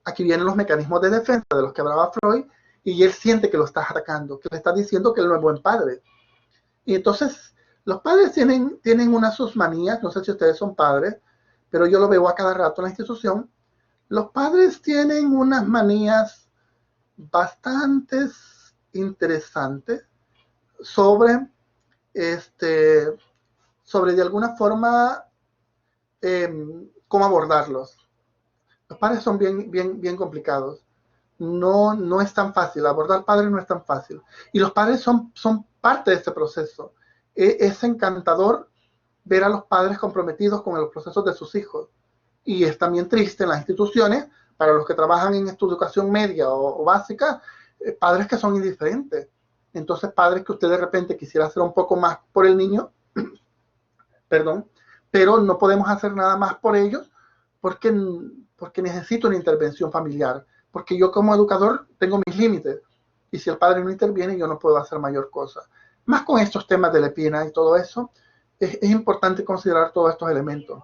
aquí vienen los mecanismos de defensa de los que hablaba Freud, y él siente que lo estás atacando, que le estás diciendo que él no es buen padre. Y entonces, los padres tienen unas sus manías, no sé si ustedes son padres, pero yo lo veo a cada rato en la institución. Los padres tienen unas manías bastante interesantes sobre, sobre de alguna forma cómo abordarlos. Los padres son bien complicados. No es tan fácil. Abordar padres no es tan fácil. Y los padres son parte de este proceso. Es encantador ver a los padres comprometidos con los procesos de sus hijos. Y es también triste en las instituciones, para los que trabajan en educación media o básica, padres que son indiferentes. Entonces, padres que usted de repente quisiera hacer un poco más por el niño, perdón, pero no podemos hacer nada más por ellos porque necesito una intervención familiar, porque yo como educador tengo mis límites y si el padre no interviene yo no puedo hacer mayor cosa. Más con estos temas de la EPINA y todo eso, es importante considerar todos estos elementos.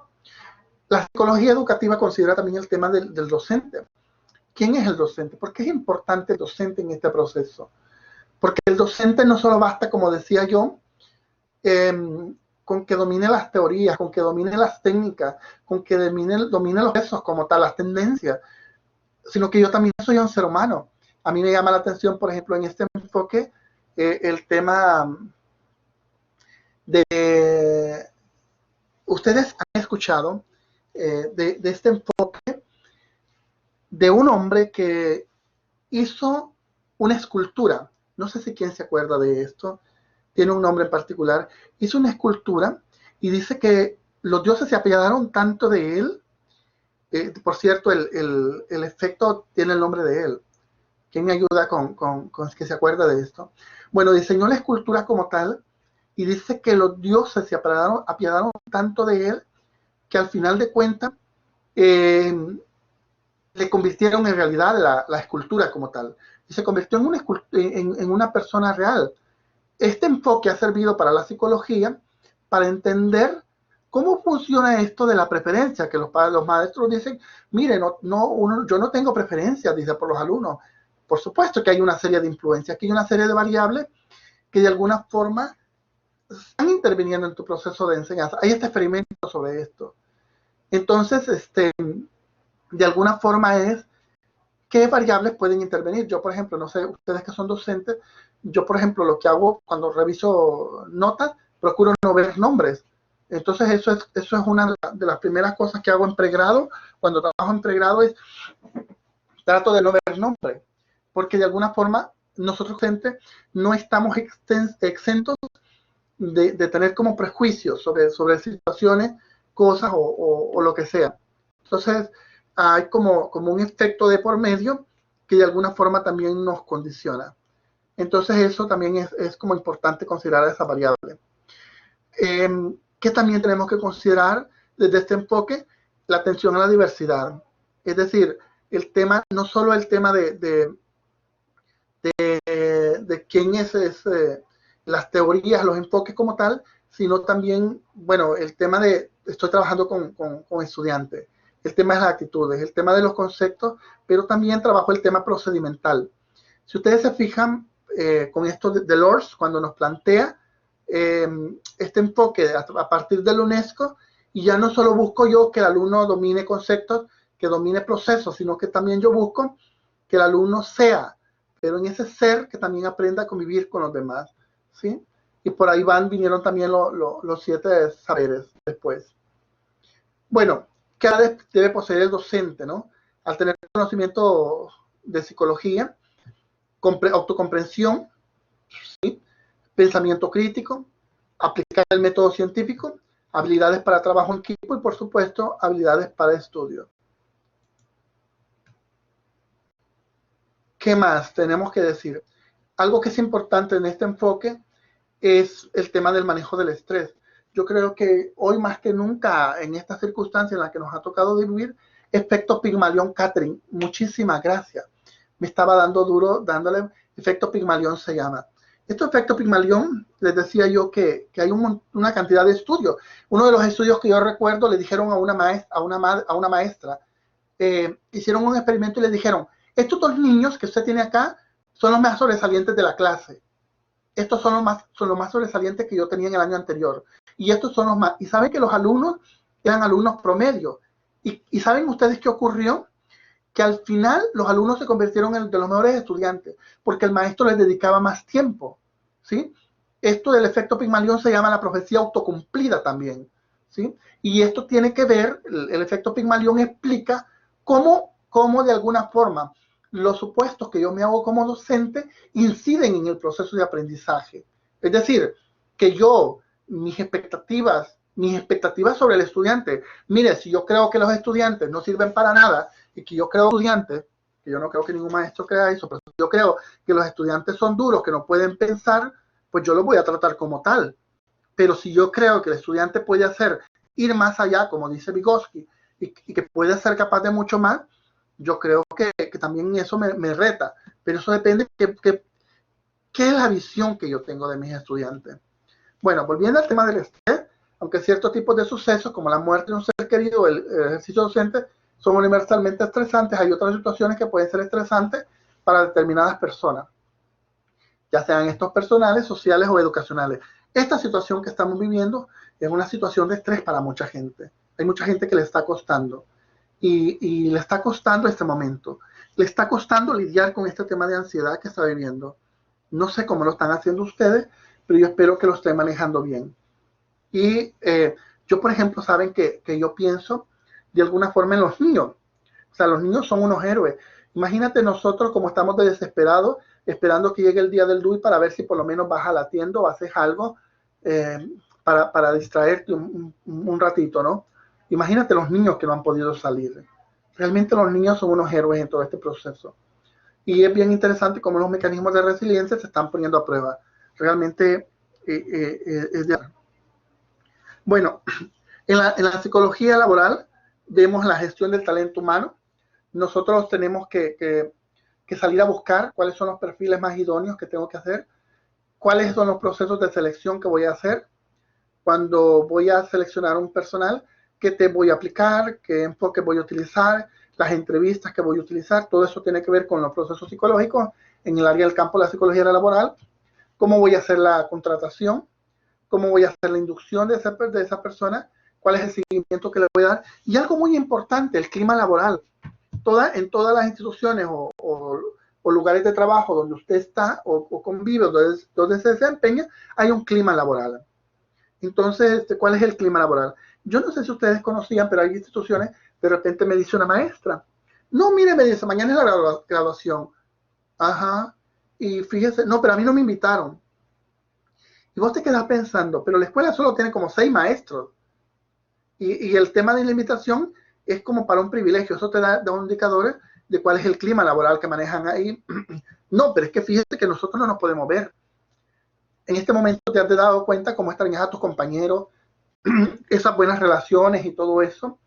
La psicología educativa considera también el tema del docente. ¿Quién es el docente? ¿Por qué es importante el docente en este proceso? Porque el docente no solo basta, como decía yo, con que domine las teorías, con que domine las técnicas, con que domine los procesos como tal, las tendencias, sino que yo también soy un ser humano. A mí me llama la atención, por ejemplo, en este enfoque, el tema de... Ustedes han escuchado de este enfoque de un hombre que hizo una escultura. No sé si quién se acuerda de esto. Tiene un nombre en particular. Hizo una escultura y dice que los dioses se apiadaron tanto de él. Por cierto, el efecto tiene el nombre de él. ¿Quién me ayuda con que se acuerda de esto? Bueno, diseñó la escultura como tal y dice que los dioses se apiadaron tanto de él que al final de cuentas le convirtieron en realidad la escultura como tal. Y se convirtió en una persona real. Este enfoque ha servido para la psicología para entender cómo funciona esto de la preferencia, que los maestros dicen, mire, yo no tengo preferencia, dice por los alumnos. Por supuesto que hay una serie de influencias, que hay una serie de variables que de alguna forma están interviniendo en tu proceso de enseñanza. Hay este experimento sobre esto. Entonces, de alguna forma es qué variables pueden intervenir. Yo, por ejemplo, no sé, ustedes que son docentes, yo, por ejemplo, lo que hago cuando reviso notas, procuro no ver nombres. Entonces, eso es una de las primeras cosas que hago en pregrado. Cuando trabajo en pregrado trato de no ver nombres, porque de alguna forma nosotros, gente, no estamos exentos de tener como prejuicios sobre situaciones, cosas o lo que sea. Entonces, hay como un efecto de por medio que de alguna forma también nos condiciona. Entonces, eso también es como importante considerar esa variable. Que también tenemos que considerar desde este enfoque la atención a la diversidad. Es decir, el tema, no solo el tema de quién es las teorías, los enfoques como tal, sino también, bueno, el tema estoy trabajando con estudiantes, el tema de las actitudes, el tema de los conceptos, pero también trabajo el tema procedimental. Si ustedes se fijan con esto de Delors, cuando nos plantea este enfoque a partir de la UNESCO, y ya no solo busco yo que el alumno domine conceptos, que domine procesos, sino que también yo busco que el alumno sea, pero en ese ser que también aprenda a convivir con los demás, ¿sí? Y por ahí vinieron también los 7 saberes después. Bueno, ¿qué debe poseer el docente, no? Al tener conocimiento de psicología, autocomprensión, ¿sí? Pensamiento crítico, aplicar el método científico, habilidades para trabajo en equipo y, por supuesto, habilidades para estudio. ¿Qué más tenemos que decir? Algo que es importante en este enfoque es el tema del manejo del estrés. Yo creo que hoy más que nunca, en esta circunstancia en la que nos ha tocado vivir, efecto Pigmalión, Catherine, muchísimas gracias. Me estaba dando duro, dándole, efecto Pigmalión se llama. Este efecto Pigmalión, les decía yo que hay una cantidad de estudios. Uno de los estudios que yo recuerdo, le dijeron a una maestra, hicieron un experimento y le dijeron, estos 2 niños que usted tiene acá son los más sobresalientes de la clase. Estos son los más sobresalientes que yo tenía en el año anterior. Y estos son los más. Y saben que los alumnos eran alumnos promedio. Y saben ustedes qué ocurrió? Que al final los alumnos se convirtieron en de los mejores estudiantes, porque el maestro les dedicaba más tiempo, ¿sí? Esto del efecto Pigmalión se llama la profecía autocumplida también, ¿sí? Y esto tiene que ver, el efecto Pigmalión explica cómo de alguna forma los supuestos que yo me hago como docente inciden en el proceso de aprendizaje. Es decir, que mis expectativas sobre el estudiante, mire, si yo creo que los estudiantes no sirven para nada y que yo creo estudiantes, que yo no creo que ningún maestro crea eso, pero yo creo que los estudiantes son duros, que no pueden pensar, pues yo los voy a tratar como tal. Pero si yo creo que el estudiante puede ir más allá, como dice Vygotsky, y que puede ser capaz de mucho más, yo creo que también eso me reta, pero eso depende de qué es la visión que yo tengo de mis estudiantes. Bueno, volviendo al tema del estrés, aunque ciertos tipos de sucesos como la muerte de un ser querido o el ejercicio docente son universalmente estresantes, hay otras situaciones que pueden ser estresantes para determinadas personas, ya sean estos personales, sociales o educacionales. Esta situación que estamos viviendo es una situación de estrés para mucha gente. Hay mucha gente que le está costando. Y le está costando este momento. Le está costando lidiar con este tema de ansiedad que está viviendo. No sé cómo lo están haciendo ustedes, pero yo espero que lo estén manejando bien. Y yo, por ejemplo, saben que yo pienso de alguna forma en los niños. O sea, los niños son unos héroes. Imagínate nosotros como estamos de desesperados, esperando que llegue el día del DUI para ver si por lo menos vas a la tienda o haces algo para distraerte un ratito, ¿no? Imagínate los niños que no han podido salir. Realmente los niños son unos héroes en todo este proceso. Y es bien interesante cómo los mecanismos de resiliencia se están poniendo a prueba. Realmente es de... Bueno, en la psicología laboral vemos la gestión del talento humano. Nosotros tenemos que salir a buscar cuáles son los perfiles más idóneos que tengo que hacer, cuáles son los procesos de selección que voy a hacer cuando voy a seleccionar un personal, qué te voy a aplicar, qué enfoque voy a utilizar, las entrevistas que voy a utilizar, todo eso tiene que ver con los procesos psicológicos en el área del campo de la psicología laboral, cómo voy a hacer la contratación, cómo voy a hacer la inducción de esa persona, cuál es el seguimiento que le voy a dar, y algo muy importante, el clima laboral. En todas las instituciones o lugares de trabajo donde usted está o convive, donde se desempeña, hay un clima laboral. Entonces, ¿cuál es el clima laboral? Yo no sé si ustedes conocían, pero hay instituciones, de repente me dice una maestra, no, mire, me dice, mañana es la graduación. Ajá, y fíjese, no, pero a mí no me invitaron. Y vos te quedas pensando, pero la escuela solo tiene como 6 maestros. Y el tema de la invitación es como para un privilegio, eso te da un indicador de cuál es el clima laboral que manejan ahí. No, pero es que fíjate que nosotros no nos podemos ver. En este momento te has dado cuenta cómo extrañas a tus compañeros, esas buenas relaciones y todo eso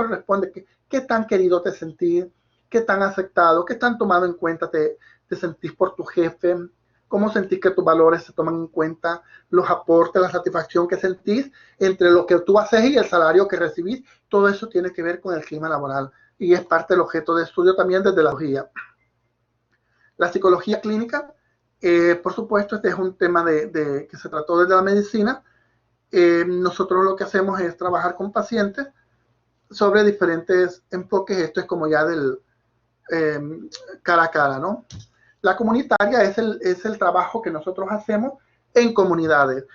responde qué tan querido te sentís, qué tan aceptado, qué tan tomado en cuenta te sentís por tu jefe, cómo sentís que tus valores se toman en cuenta, los aportes, la satisfacción que sentís entre lo que tú haces y el salario que recibís. Todo eso tiene que ver con el clima laboral y es parte del objeto de estudio también desde la psicología. La psicología clínica Por supuesto, este es un tema que se trató desde la medicina. Nosotros lo que hacemos es trabajar con pacientes sobre diferentes enfoques. Esto es como ya del cara a cara, ¿no? La comunitaria es el trabajo que nosotros hacemos en comunidades.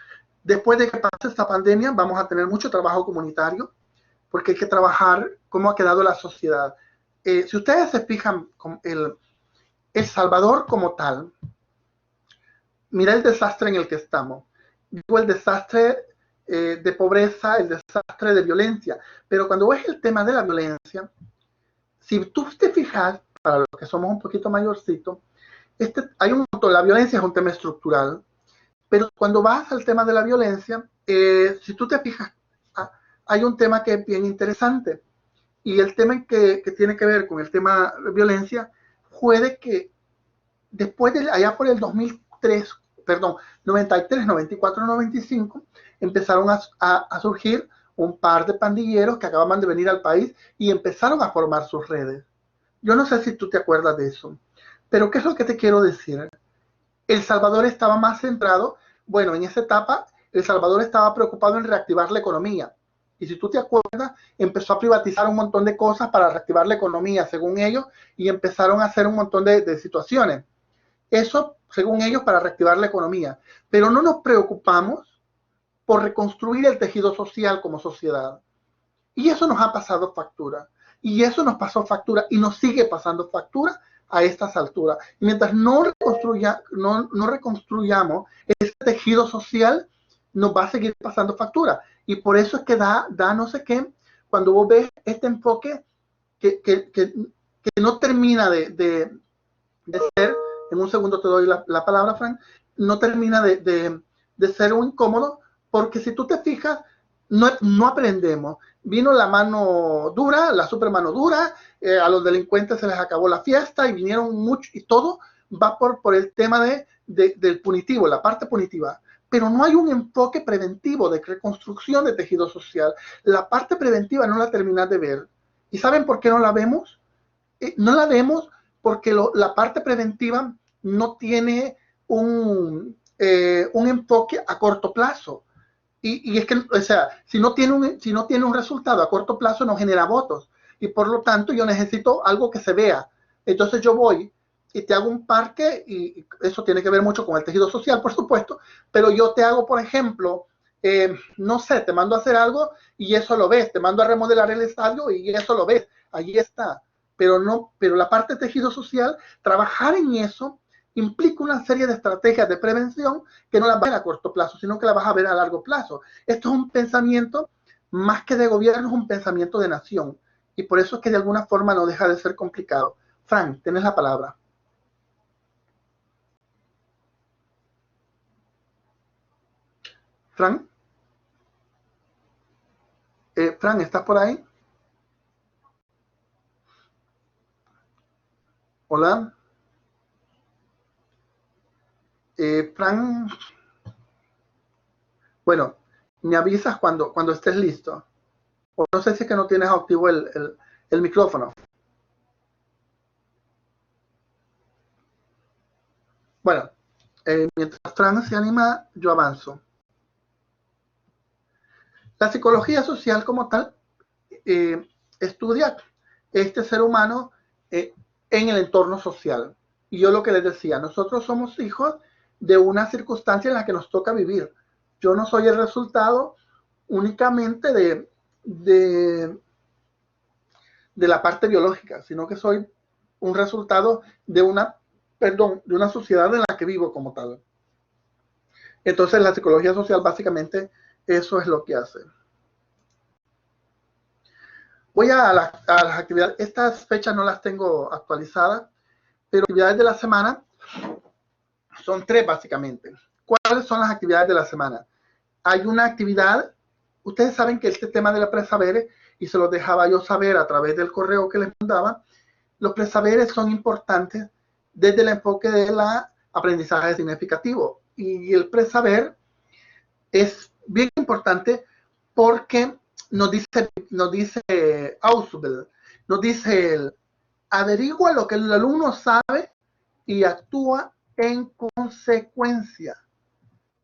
Después de que pase esta pandemia, vamos a tener mucho trabajo comunitario, porque hay que trabajar cómo ha quedado la sociedad. Si ustedes se fijan, El Salvador como tal, mira el desastre en el que estamos. Digo, el desastre de pobreza, el desastre de violencia. Pero cuando ves el tema de la violencia, si tú te fijas, para los que somos un poquito mayorcitos, la violencia es un tema estructural, pero cuando vas al tema de la violencia, si tú te fijas, hay un tema que es bien interesante, y el tema que tiene que ver con el tema de violencia fue de que después de allá por el 2003, perdón, 93, 94, 95, empezaron a surgir un par de pandilleros que acababan de venir al país y empezaron a formar sus redes. Yo no sé si tú te acuerdas de eso, pero ¿qué es lo que te quiero decir? El Salvador estaba más centrado, bueno, en esa etapa, El Salvador estaba preocupado en reactivar la economía. Y si tú te acuerdas, empezó a privatizar un montón de cosas para reactivar la economía, según ellos, y empezaron a hacer un montón de situaciones. Eso, según ellos, para reactivar la economía. Pero no nos preocupamos por reconstruir el tejido social como sociedad. Y eso nos ha pasado factura. Y eso nos pasó factura y nos sigue pasando factura a estas alturas. Y mientras no reconstruyamos ese tejido social, nos va a seguir pasando factura. Y por eso es que da no sé qué, cuando vos ves este enfoque que no termina de ser, en un segundo te doy la palabra, Frank, no termina de ser un incómodo, porque si tú te fijas, no aprendemos. Vino la mano dura, la super mano dura, a los delincuentes se les acabó la fiesta y vinieron mucho, y todo va por el tema del punitivo, la parte punitiva. Pero no hay un enfoque preventivo de reconstrucción de tejido social. La parte preventiva no la terminas de ver. ¿Y saben por qué no la vemos? No la vemos porque la parte preventiva no tiene un enfoque a corto plazo. Y es que, o sea, si no tiene un resultado a corto plazo, no genera votos. Y por lo tanto, yo necesito algo que se vea. Entonces yo voy y te hago un parque, y eso tiene que ver mucho con el tejido social, por supuesto, pero yo te hago, por ejemplo, no sé, te mando a hacer algo y eso lo ves, te mando a remodelar el estadio y eso lo ves, allí está. Pero la parte de tejido social, trabajar en eso implica una serie de estrategias de prevención que no las vas a ver a corto plazo, sino que las vas a ver a largo plazo. Esto es un pensamiento, más que de gobierno, es un pensamiento de nación. Y por eso es que de alguna forma no deja de ser complicado. Frank, tienes la palabra. Frank. Frank, ¿estás por ahí? Hola. Frank. Bueno, me avisas cuando estés listo. O no sé si es que no tienes activo el micrófono. Bueno, mientras Frank se anima, yo avanzo. La psicología social como tal estudia este ser humano en el entorno social. Y yo lo que les decía, nosotros somos hijos de una circunstancia en la que nos toca vivir. Yo no soy el resultado únicamente de la parte biológica, sino que soy un resultado de una sociedad en la que vivo como tal. Entonces la psicología social básicamente eso es lo que hace. Voy a las actividades. Estas fechas no las tengo actualizadas, pero actividades de la semana son 3 básicamente. ¿Cuáles son las actividades de la semana? Hay una actividad, ustedes saben que este tema de los presaberes, y se los dejaba yo saber a través del correo que les mandaba, los presaberes son importantes desde el enfoque de la aprendizaje significativo. Y el presaber es bien importante porque nos dice Ausubel, nos dice averigua lo que el alumno sabe y actúa en consecuencia.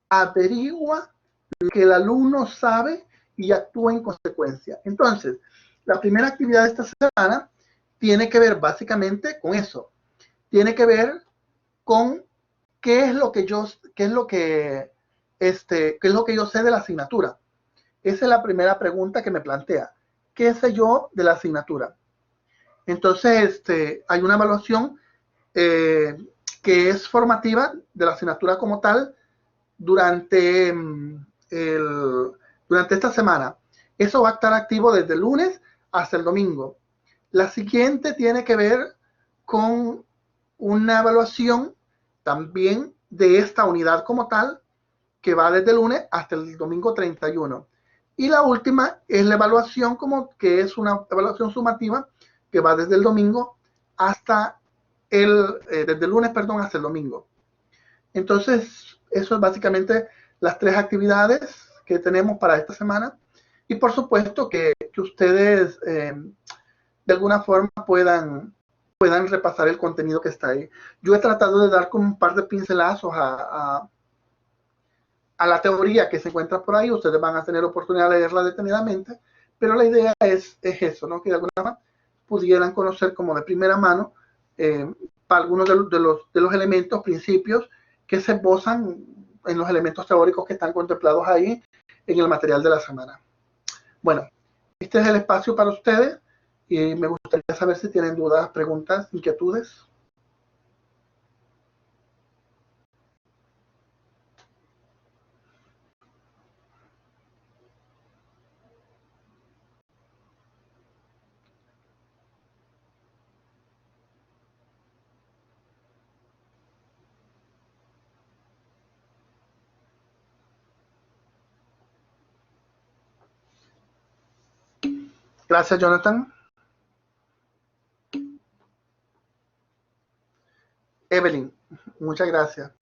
Averigua lo que el alumno sabe y actúa en consecuencia. Entonces, la primera actividad de esta semana tiene que ver básicamente con eso. Tiene que ver con qué es lo que yo sé de la asignatura. Esa es la primera pregunta que me plantea. ¿Qué sé yo de la asignatura? Entonces, hay una evaluación que es formativa de la asignatura como tal durante, durante esta semana. Eso va a estar activo desde el lunes hasta el domingo. La siguiente tiene que ver con una evaluación también de esta unidad como tal, que va desde el lunes hasta el domingo 31. Y la última es la evaluación, que es una evaluación sumativa, que va desde el domingo hasta desde el lunes, perdón, hasta el domingo. Entonces, eso es básicamente las tres actividades que tenemos para esta semana. Y por supuesto que ustedes de alguna forma puedan repasar el contenido que está ahí. Yo he tratado de dar como un par de pincelazos a la teoría que se encuentra por ahí. Ustedes van a tener oportunidad de leerla detenidamente, pero la idea es eso, ¿no? Que de alguna forma pudieran conocer como de primera mano para algunos de los elementos, principios que se esbozan en los elementos teóricos que están contemplados ahí en el material de la semana. Bueno, este es el espacio para ustedes y me gustaría saber si tienen dudas, preguntas, inquietudes. Gracias, Jonathan. Evelyn, muchas gracias.